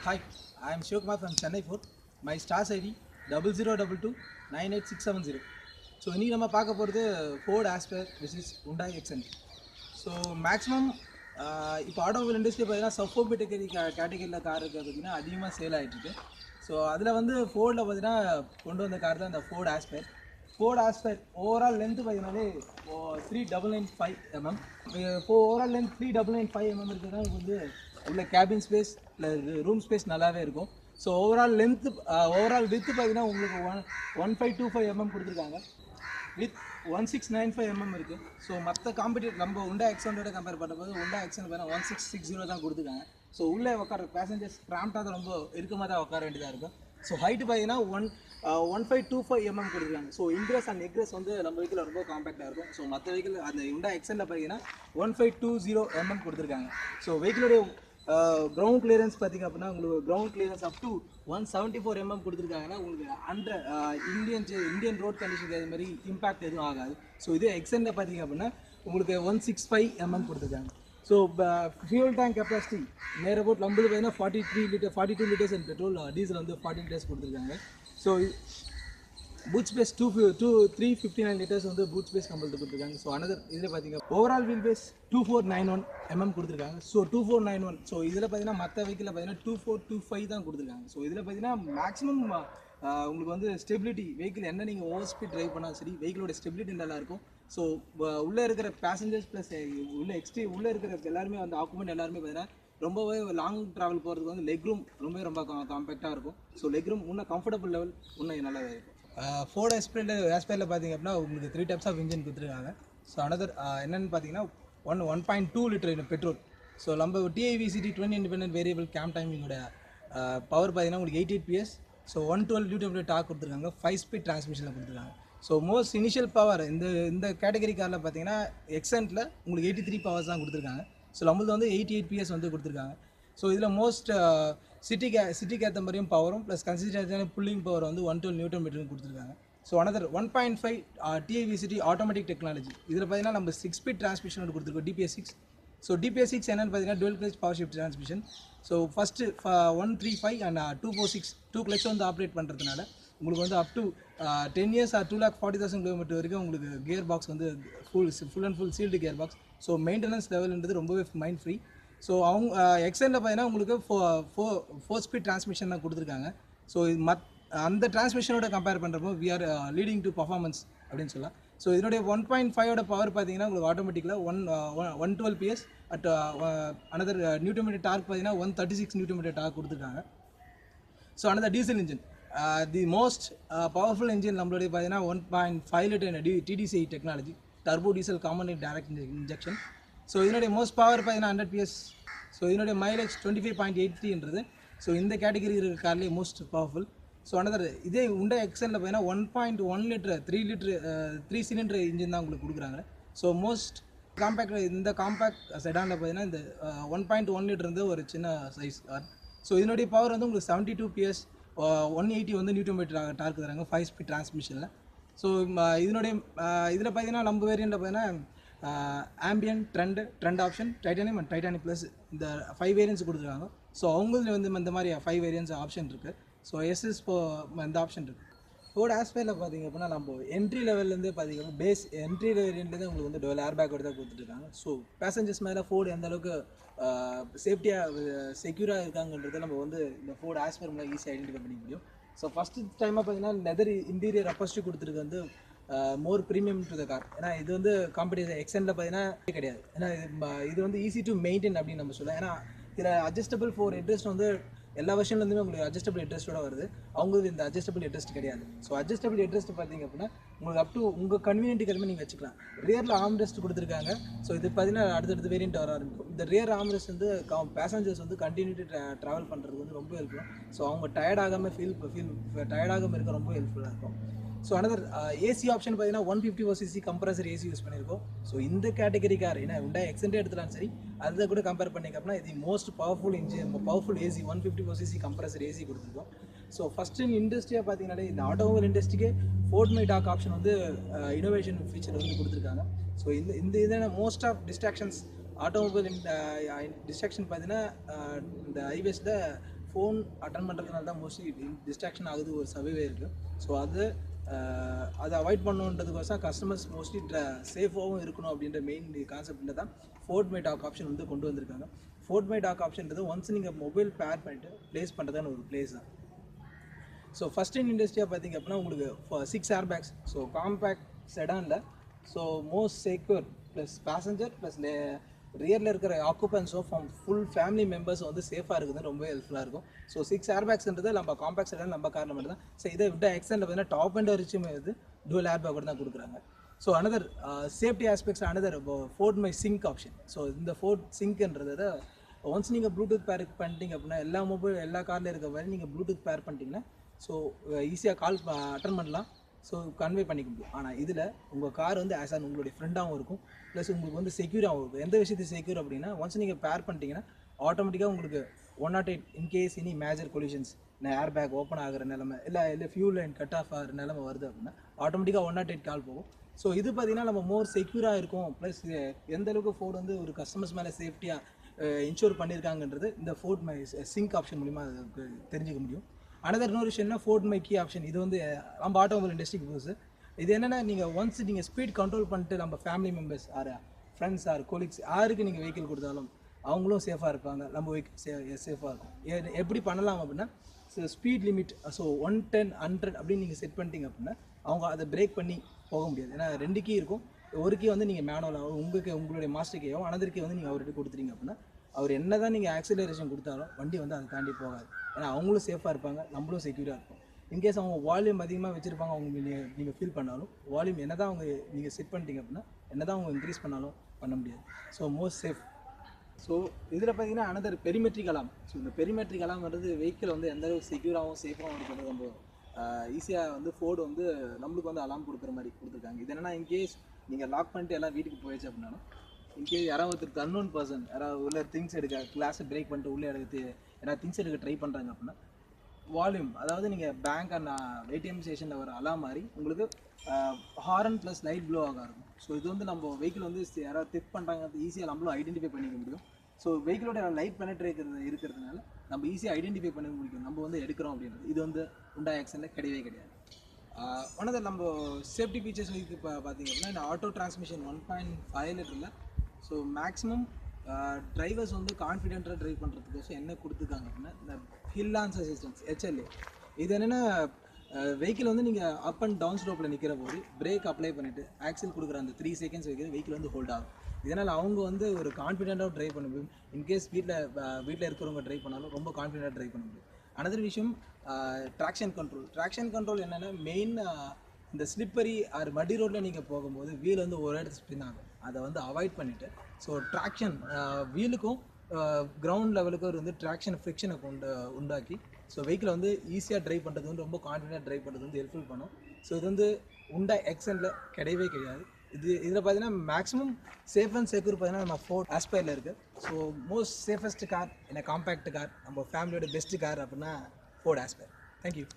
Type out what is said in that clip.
Hi, I am Shivkumar from Chennai Fort. My stars ID 0022 98670. So இன்றைக்கி நம்ம பார்க்க போகிறது Ford Aspire which Hyundai Accent. So maximum இப்போ automobile industry பார்த்தீங்கன்னா சப்போபிட்டகரி கேட்டகரியில் கார் இருக்குது பார்த்திங்கன்னா அதிகமாக சேல் ஆகிட்டுருக்கு. ஸோ அதில் வந்து ஃபோர்டில் பார்த்தீங்கன்னா கொண்டு வந்த கார் தான் இந்த Ford Aspire. Ford Aspire overall length பார்த்தீங்கன்னாலே 3995 mm. இப்போ ஓவரால் லென்த் 3995 mm இருக்குதுன்னா உங்களுக்கு வந்து உள்ள கேபின் ஸ்பேஸ் இல்லை ரூம் ஸ்பேஸ் நல்லாவே இருக்கும். So overall length overall with பார்த்தீங்கன்னா உங்களுக்கு 1525 mm கொடுத்துருக்காங்க. வித் 1695 mm இருக்குது. ஸோ மற்ற காம்படிட்டர் நம்ம Hyundai Accentோட கம்பேர் பண்ணும்போது Hyundai Accent பார்த்தீங்கன்னா 1660 தான் கொடுத்துருக்காங்க. ஸோ உள்ளே உட்கார பேசஞ்சர்ஸ் கிராம்ப்டாக தான் ரொம்ப இறுக்கமாக தான் உட்கார வேண்டியதாக இருக்கும். ஸோ ஹைட்டு பார்த்தீங்கன்னா 1525 mm கொடுத்துருக்காங்க. ஸோ இன்க்ரஸ் அண்ட் எக்ரஸ் வந்து நம்ம வெஹிக்கில் ரொம்ப காம்பேக்டாக இருக்கும். ஸோ மற்ற வெஹிக்கிள் அந்த Hyundai Accentல பார்த்தீங்கன்னா 1520 mm கொடுத்துருக்காங்க. ஸோ வெஹிக்கிளுடைய கிரவுண்ட் கிளியரன்ஸ் பார்த்திங்க அப்படின்னா உங்களுக்கு ground clearance up to 174 mm கொடுத்துருக்காங்கன்னா உங்களுக்கு இந்தியன் ரோட் கண்டிஷனுக்கு அது மாதிரி இம்பாக்ட் எதுவும் ஆகாது. ஸோ இதே எக்ஸெண்டில் பார்த்திங்க அப்படின்னா உங்களுக்கு 165 mm கொடுத்துருக்காங்க. ஸோ ஃபியூல் டேங்க் கெப்பாசிட்டி நேர் அபவுட் நம்மளுக்கு பார்த்தீங்கன்னா 42 liters அண்ட் பெட்ரோல், டீசல் வந்து 40 liters கொடுத்துருக்காங்க. ஸோ பூட் ஸ்பேஸ் 359 liters வந்து பூட் ஸ்பேஸ் நம்மளுக்கு கொடுத்துருக்காங்க. ஸோ அனதர் இதில் பார்த்தீங்கன்னா ஓவரால் வீல் பேஸ் 2491 mm கொடுத்துருக்காங்க. ஸோ 2491. ஸோ இதில் பார்த்தீங்கன்னா மற்ற வெஹிக்கிளில் பார்த்தீங்கன்னா 2425 தான் கொடுத்துருக்காங்க. ஸோ இதில் பார்த்தீங்கன்னா மேக்ஸிமம் உங்களுக்கு வந்து ஸ்டெபிலிட்டி வெஹிக்கிள் என்ன நீங்கள் ஓவர் ஸ்பீட் ட்ரைவ் பண்ணாலும் சரி வெஹிக்கிளோட ஸ்டெபிலிட்டி நல்லாயிருக்கும். ஸோ உள்ளே இருக்கிற பேசஞ்சர்ஸ் ப்ளஸ் உள்ளே இருக்கிற எல்லாருமே வந்து ஆக்குமெண்ட் எல்லாருமே பார்த்தீங்கன்னா ரொம்பவே லாங் ட்ராவல் போகிறதுக்கு வந்து லெக் ரூம் ரொம்ப காம்பேக்டாக இருக்கும். ஸோ லெக் ரூம் இன்னும் கம்ஃபர்டபுள் லெவல் இன்னும் நல்லாவே இருக்கும். ஃபோர்ட் ஆஸ்பயரில் பார்த்தீங்க அப்படின்னா உங்களுக்கு 3 types ஆஃப் இன்ஜின் கொடுத்துருக்காங்க. ஸோ அனதர் என்னென்னு பார்த்தீங்கன்னா 1.2 liter பெட்ரோல். ஸோ நம்ம TIVCT 20 இண்டிபெண்டன்ட் வேரியபிள் கேம் டைமிங்கோட பவர் பார்த்தீங்கன்னா உங்களுக்கு 88 PS. ஸோ 112 Nm டார்க் கொடுத்துருக்காங்க. 5 speed டிரான்ஸ்மிஷனில் கொடுத்துருக்காங்க. ஸோ மோஸ்ட் இனிஷியல் பவர் இந்த கேட்டகரி காரில் பார்த்தீங்கன்னா எக்ஸென்ட்டில் உங்களுக்கு 83 பவர்ஸ் தான் கொடுத்துருக்காங்க. ஸோ நம்மளுக்கு வந்து 88 PS வந்து கொடுத்துருக்காங்க. ஸோ இதில் மோஸ்ட் சிட்டிக்கு ஏற்ற மாதிரியும் பவரும் ப்ளஸ் கன்சிஸ்டன்ஸான புல்லிங் பவர் வந்து 112 Nm கொடுத்துருக்காங்க. So another 1.5 TIVCT automatic technology. இதில் பார்த்தீங்கன்னா நம்ம 6 speed டிரான்ஸ்மிஷன் கொடுத்துருக்கோம் DPS6. ஸோ DPS6 என்னென்னு பார்த்தீங்கன்னா dual clutch power shift transmission. So first 135 and 246 2 clutch வந்து ஆப்ரேட் பண்ணுறதுனால உங்களுக்கு வந்து up to 10 years or 240,000 km வரைக்கும் உங்களுக்கு கியர் பாக்ஸ் வந்து full and full sealed gear box. So maintenance லெவல்ன்றது ரொம்பவே மைண்ட் ஃப்ரீ. ஸோ அவங்க எக்ஸெண்டில் பார்த்தீங்கன்னா உங்களுக்கு 4 speed டிரான்ஸ்மிஷன் தான் கொடுத்துருக்காங்க. ஸோ இது அந்த டிரான்ஸ்மிஷனோட கம்பேர் பண்ணுறப்போ we are leading to performance அப்படின்னு சொல்லலாம். ஸோ இதனுடைய 1.5 பவர் பார்த்தீங்கன்னா உங்களுக்கு ஆட்டோமேட்டிக்கில் 112 PS at another newton metre torque பார்த்தீங்கன்னா 136 நியூட்டன்மீட்டர் டார்க் கொடுத்துருக்காங்க. So another diesel engine the most powerful engine நம்மளுடைய பார்த்தீங்கன்னா 1.5 liter TDCI technology turbo diesel common direct injection. So இதனுடைய மோஸ்ட் பவர் பார்த்தீங்கன்னா 100 PS. ஸோ இதனுடைய மைலேஜ் 25.83. ஸோ இந்த கேட்டகரி இருக்கிற கார்லேயே மோஸ்ட் பவர்ஃபுல். ஸோ அனதர் இதே Hyundai Accentல பார்த்தீங்கன்னா 1.1 liter 3 cylinder இன்ஜின் தான் உங்களுக்கு கொடுக்குறாங்க. ஸோ மோஸ்ட் இந்த காம்பேக்ட் செடானில் பார்த்தீங்கன்னா இந்த 1.1 liter வந்து ஒரு சின்ன சைஸ் கார். ஸோ இதனுடைய பவர் வந்து உங்களுக்கு 72 PS 180 வந்து நியூட்டன்மீட்டர் டார்க் தராங்க 5 speed டிரான்ஸ்மிஷனில். ஸோ இதில் பார்த்தீங்கன்னா நம்ம வேரியண்ட்டில் பார்த்தீங்கன்னா ambient trend option titanium and titanium plus இந்த 5 வேரியன்ட்ஸ் கொடுத்துருக்காங்க. ஸோ அவங்களுக்கு வந்து இந்த மாதிரி 5 வேரியன்ட்ஸ் ஆப்ஷன் இருக்குது. ஸோ எஸ்எஸ் இந்த ஆப்ஷன் இருக்குது. ஃபோர்ட் ஆஸ்பயரில் பார்த்திங்க அப்படின்னா நம்ம என்ட்ரி லெவல்லேருந்து பார்த்திங்கன்னா பேஸ் என்ட்ரி வேரியண்ட்லேருந்து உங்களுக்கு வந்து டுவெல் ஏர் பேக்கோடு தான் கொடுத்துருக்காங்க. ஸோ பேசஞ்சர்ஸ் மேலே ஃபோர்டு எந்த அளவுக்கு சேஃப்டியாக செக்யூராக இருக்காங்கன்றதை நம்ம வந்து இந்த ஃபோர்ட் ஆஸ்பயர் மேலே ஈஸியாக ஐடென்டிஃபை பண்ணிக்க முடியும். ஸோ ஃபஸ்ட்டு டைமாக பார்த்திங்கன்னா லெதர் இன்டீரியர் அப்பஸ்டி கொடுத்துருக்கு வந்து மோர் ப்ரீமியம் டு த கார். ஏன்னா இது வந்து காம்படிஷன் எக்ஸெண்டில் பார்த்தீங்கன்னா கிடையாது. ஏன்னா இது வந்து ஈஸி டு மெயின்டைன் அப்படின்னு நம்ம சொல்லலாம். ஏன்னா இதில் அட்ஜஸ்டபிள் ஃபோர் ஹெட்ரெஸ்ட் வந்து எல்லா வருஷன்லேருந்துமே உங்களுக்கு அட்ஜஸ்டபிள் ஹெட்ரெஸ்ட்டோட வருது. அவங்களுக்கு இந்த அட்ஜஸ்டபிள் ஹெட்ரெஸ்ட் கிடையாது. ஸோ அட்ஜஸ்டபிள் ஹெட்ரெஸ்ட் பார்த்தீங்க அப்படின்னா உங்களுக்கு அப் டு உங்கள் கன்வீனியன்ட்டுக்கு எல்லாமே நீங்கள் வச்சுக்கலாம். ரியரில் ஆம்ரெஸ்ட் கொடுத்துருக்காங்க. ஸோ இது பார்த்தீங்கன்னா அடுத்தடுத்து வேரியன்ட் வர ஆரம்பிக்கும். இந்த ரியர் ஆம்ரெஸ்ட் வந்து பேசஞ்சர்ஸ் வந்து கண்டினியூட்டி ட்ராவல் பண்ணுறதுக்கு வந்து ரொம்ப ஹெல்ப்ஃபுல்லாக. ஸோ அவங்க டயர்டாகாமல் டயர்டாகாமல் இருக்க ரொம்ப ஹெல்ப்ஃபுல்லாக இருக்கும். ஸோ அனதர் ஏசி ஆப்ஷன் பார்த்தீங்கன்னா 154cc கம்ப்ரஸர் ஏசி யூஸ் பண்ணியிருக்கோம். ஸோ இந்த கேட்டகரி கார் ஏன்னா Hyundai Accent எடுத்துலாம் சரி அதை கூட கம்பேர் பண்ணிங்க அப்படின்னா இது most powerful AC 154cc compressor AC கொடுத்துருக்கோம். ஸோ ஃபஸ்ட்டு இண்டஸ்ட்ரியாக பார்த்தீங்கன்னா இந்த ஆட்டோமொபைல் இண்டஸ்ட்ரிக்கே ஃபோர்ட் மை டாக் ஆப்ஷன் வந்து இனோவேஷன் ஃபீச்சர் வந்து கொடுத்துருக்காங்க. ஸோ இந்த இதான most of distractions automobile distraction பார்த்தீங்கன்னா இந்த ஹைவேஸில் ஃபோன் அட்டன் பண்ணுறதுனால தான் மோஸ்ட்லி டிஸ்ட்ராக்ஷன் ஆகுது ஒரு சர்வே இருக்குது. ஸோ அதை அவாய்ட் பண்ணுன்றதுக்கோசம் கஸ்டமர்ஸ் மோஸ்ட்லி சேஃபாகவும் இருக்கணும் அப்படின்ற மெயின் கான்செப்டில் தான் ஃபோர்ட் மை டாக் ஆப்ஷன் வந்து கொண்டு வந்திருக்காங்க. ஃபோர்ட் மை டாக் ஆப்ஷன்றது ஒன்ஸ் நீங்கள் மொபைல் பேர் பண்ணிட்டு ப்ளேஸ் பண்ணுறதான ஒரு பிளேஸ் தான். ஸோ ஃபஸ்ட் இன் இண்டஸ்ட்ரியாக பார்த்திங்க அப்படின்னா உங்களுக்கு 6 ஏர் பேக்ஸ். ஸோ காம்பேக்ட் செடானில் so most secure plus passenger plus ரியரில் இருக்கிற ஆக்குபன்ஸோ ஃபுல் ஃபேமிலி மெம்பர்ஸ் வந்து சேஃபாக இருக்குது, ரொம்ப ஹெல்ப்ஃபுல்லாக இருக்கும். ஸோ 6 ஏர் பேக்ஸ்ன்றது நம்ம காம்பேக்ட் செடான் நம்ம காரில் மட்டும் தான். ஸோ இதை விட எக்ஸ்டெண்டில் பார்த்தீங்கன்னா டாப் அண்ட் ரிச்சுமே வந்து டூவல் ஏர் பேக் தான் கொடுக்குறாங்க. So another safety aspects another Ford my sync option. So இந்த ஃபோர்ட் சிங்க்ன்றதை ஒன்ஸ் நீங்கள் ப்ளூடூத் பேர் பண்ணிட்டீங்க அப்படின்னா எல்லா காரில் இருக்க மாதிரி நீங்கள் ப்ளூடூத் பேர் பண்ணிட்டீங்கன்னா ஸோ ஈஸியாக கால் அட்டன் பண்ணலாம், ஸோ கன்வே பண்ணிக்க முடியும். ஆனால் இதில் உங்கள் கார் வந்து ஆஸ் ஆன் உங்களுடைய ஃப்ரெண்டாகவும் இருக்கும், ப்ளஸ் உங்களுக்கு வந்து செக்யூராகவும் இருக்கும். எந்த விஷயத்துக்கு செக்யூர் அப்படின்னா ஒன்ஸ் நீங்கள் பேர் பண்ணிட்டீங்கன்னா ஆட்டோமேட்டிக்காக உங்களுக்கு 108 இன்கேஸ் இனி major collisions air bag open ஆகிற நிலமை இல்லை ஃபியூல் லைன் கட் ஆஃப் ஆகிற நிலமை வருது அப்படின்னா ஆட்டோமேட்டிக்காக 108 கால் போகும். ஸோ இது பார்த்திங்கன்னா நம்ம மோர் செக்யூராக இருக்கும். ப்ளஸ் எந்த அளவுக்கு ஃபோர்ட் வந்து ஒரு கஸ்டமர்ஸ் மேலே சேஃப்டியாக இன்ஷூர் பண்ணியிருக்காங்கன்றது இந்த ஃபோர்ட் மை சிங்க் ஆப்ஷன் மூலிமா தெரிஞ்சுக்க முடியும். அனதர் இன்னொரு விஷயம்னா ஃபோர்ட் மை கீ ஆப்ஷன். இது வந்து நம்ம ஆட்டோமொபைல் இண்டஸ்ட்ரிக்கு புதுசு. இது என்னென்னா நீங்கள் ஒன்ஸ் நீங்கள் ஸ்பீட் கண்ட்ரோல் பண்ணிட்டு நம்ம ஃபேமிலி மெம்பர்ஸ் ஃப்ரெண்ட்ஸ் கொலீக்ஸ் யாருக்கு நீங்கள் வெஹிக்கிள் கொடுத்தாலும் அவங்களும் சேஃபாக இருப்பாங்க, நம்ம வெஹிக்கிள் சேஃபாக இருக்கும். எப்படி பண்ணலாம் அப்படின்னா ஸ்பீட் லிமிட் ஸோ 110 100 அப்படின்னு நீங்கள் செட் பண்ணிட்டீங்க அப்படின்னா அவங்க அதை பிரேக் பண்ணி போக முடியாது. ஏன்னா 2 கீ இருக்கும், ஒரு கீ வந்து நீங்கள் மேனுவலாகவும் உங்களுடைய மாஸ்டர் கீயாகவும் அனதர் கீ வந்து நீங்கள் அவர்கிட்ட கொடுத்துட்டீங்க அப்படின்னா அவர் என்ன தான் நீங்கள் ஆக்சிலரேஷன் கொடுத்தாலும் வண்டி வந்து அதை தாண்டி போகாது. ஏன்னா அவங்களும் சேஃபாக இருப்பாங்க, நம்மளும் செக்யூராக இருப்போம். இன்கேஸ் அவங்க வால்யூம் அதிகமாக வச்சுருப்பாங்க, அவங்க நீங்கள் ஃபீல் பண்ணாலும் வால்யூம் என்ன தான் அவங்க நீங்கள் செட் பண்ணிட்டீங்க அப்படின்னா என்ன தான் அவங்க இன்க்ரீஸ் பண்ணாலும் பண்ண முடியாது. So most safe. ஸோ இதில் பார்த்தீங்கன்னா அனதர் பெரிமெட்ரிக் அலாம். ஸோ இந்த பெரிமெட்ரிக் அலாம்ன்றது வெஹிக்கிள் வந்து எந்த அளவுக்கு செக்யூராகவும் சேஃபாகவும் இருக்கிறது நம்ம ஈஸியாக வந்து ஃபோர்டு வந்து நம்மளுக்கு வந்து அலாம் கொடுக்குற மாதிரி கொடுத்துருக்காங்க. இது என்னென்னா இன்கேஸ் நீங்கள் லாக் பண்ணிட்டு எல்லாம் வீட்டுக்கு போயிடுச்சு அப்படின்னாலும் இன்கேஸ் யாராவது ஒருத்தருக்கு அன்னோன் பர்சன் யாராவது உள்ள திங்ஸ் எடுக்க கிளாஸை பிரேக் பண்ணிட்டு உள்ளே எடுத்து யாராவது திங்ஸ் எடுக்க ட்ரை பண்ணுறாங்க அப்படின்னா வால்யூம் அதாவது நீங்கள் பேங்க் அண்ட் ஏடிஎம் ஸ்டேஷனில் வர அலாம் மாதிரி உங்களுக்கு ஹாரன் ப்ளஸ் லைட் ப்ளோ ஆக இருக்கும். ஸோ இது வந்து நம்ம வெஹிக்கிள் வந்து யாராவது திக் பண்ணுறாங்க ஈஸியாக நம்மளும் ஐடென்டிஃபை பண்ணிக்க முடியும். ஸோ வெஹிக்கிளோட லைட் பெனட்ரேட் இருக்கிறதுனால நம்ம ஈஸியாக ஐடென்டிஃபை பண்ண முடியும் நம்ம வந்து எடுக்கிறோம் அப்படின்றது. இது வந்து ஹுண்டாய் ஆக்சனில் கிடையவே கிடையாது. ஒன் ஆஃப் த நம்ம சேஃப்டி ஃபீச்சர்ஸ் இப்போ பார்த்தீங்க அப்படின்னா இந்த ஆட்டோ டிரான்ஸ்மிஷன் 1.5 லிட்டரில் ஸோ மேக்ஸிமம் டிரைவர்ஸ் வந்து கான்ஃபிடென்ட்டாக ட்ரைவ் பண்ணுறதுக்கோசம் என்ன கொடுத்துருக்காங்க அப்படின்னா இந்த ஹில் ஆன்ஸ் அசிஸ்டன்ஸ் HLA. இது என்னென்னா வெஹிக்கிள் வந்து நீங்கள் அப் அண்ட் டவுன் ஸ்லோப்பில் நிற்கிற போது பிரேக் அப்ளை பண்ணிவிட்டு ஆக்சில் கொடுக்குற அந்த 3 செகண்ட்ஸ் வைக்கிற வெஹிக்கிள் வந்து ஹோல்ட் ஆகும். இதனால் அவங்க வந்து ஒரு கான்ஃபிடென்ட்டாக ட்ரைவ் பண்ண முடியும். இன்கேஸ் வீட்டில் இருக்கிறவங்க ட்ரைவ் பண்ணாலும் ரொம்ப கான்ஃபிடென்ட்டாக ட்ரைவ் பண்ண முடியும். அனதர் விஷயம் ட்ராக்ஷன் கண்ட்ரோல் என்னென்னா மெயின் இந்த ஸ்லிப்பரி ஆர் மடி ரோட்டில் நீங்கள் போகும்போது வீல் வந்து ஒரு இடத்துல ஸ்பின் ஆகும், அதை வந்து அவாய்ட் பண்ணிவிட்டு ஸோ ட்ராக்ஷன் வீலுக்கும் கிரவுண்ட் லெவலுக்கும் வந்து ட்ராக்ஷன் ஃப்ரிக்ஷனை உண்டாக்கி ஸோ வெஹிக்கிளை வந்து ஈஸியாக ட்ரைவ் பண்ணுறது வந்து ரொம்ப கான்ஃபிடென்ட்டாக ட்ரைவ் பண்ணுறது வந்து ஹெல்ப்ஃபுல் பண்ணும். ஸோ இது வந்து ஹுண்டாய் எக்ஸனில் கிடையவே கிடையாது. இதில் பார்த்தீங்கன்னா மேக்ஸிமம் சேஃப் அண்ட் செக்யூர் பார்த்தீங்கன்னா நம்ம ஃபோர்ட் ஆஸ்பயரில் இருக்குது. ஸோ மோஸ்ட் சேஃபஸ்ட் கார் என்ன காம்பேக்ட் கார் நம்ம ஃபேமிலியோட பெஸ்ட் கார் அப்படின்னா ஃபோர்ட் ஆஸ்பயர். தேங்க்யூ.